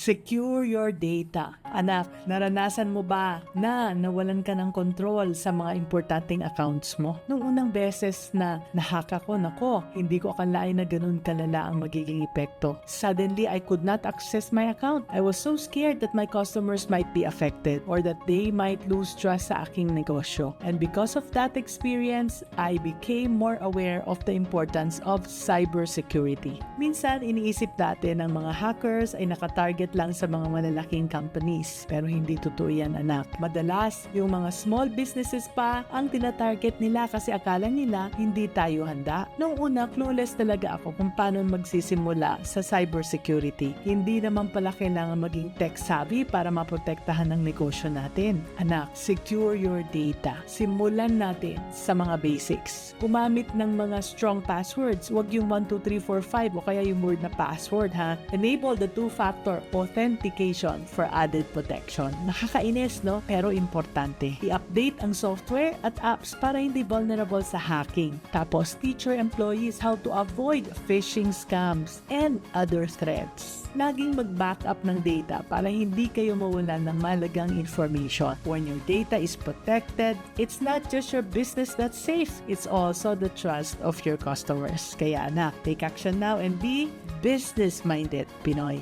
Secure your data. Anak, naranasan mo ba na nawalan ka ng control sa mga importanteng accounts mo? Nung unang beses na nahack ako, nako, hindi ko akalain na ganun kalala ang magiging epekto. Suddenly, I could not access my account. I was so scared that my customers might be affected or that they might lose trust sa aking negosyo. And because of that experience, I became more aware of the importance of cybersecurity. Minsan, iniisip natin ng mga hackers ay nakatarget lang sa mga malalaking companies. Pero hindi totoo yan, anak. Madalas, yung mga small businesses pa ang tinatarget nila kasi akala nila hindi tayo handa. Noong una, clueless talaga ako kung paano magsisimula sa cybersecurity. Hindi naman pala kailangan maging tech savvy para maprotektahan ng negosyo natin. Anak, secure your data. Simulan natin sa mga basics. Gumamit ng mga strong passwords. Huwag yung 1, 2, 3, 4, 5 o kaya yung word na password, ha? Enable the two-factor authentication for added protection. Nakakainis, no? Pero importante. I-update ang software at apps para hindi vulnerable sa hacking. Tapos, teach your employees how to avoid phishing scams and other threats. Laging mag-backup ng data para hindi kayo mawalan ng mahalagang information. When your data is protected, it's not just your business that's safe, it's also the trust of your customers. Kaya anak, take action now and be business-minded, Pinoy.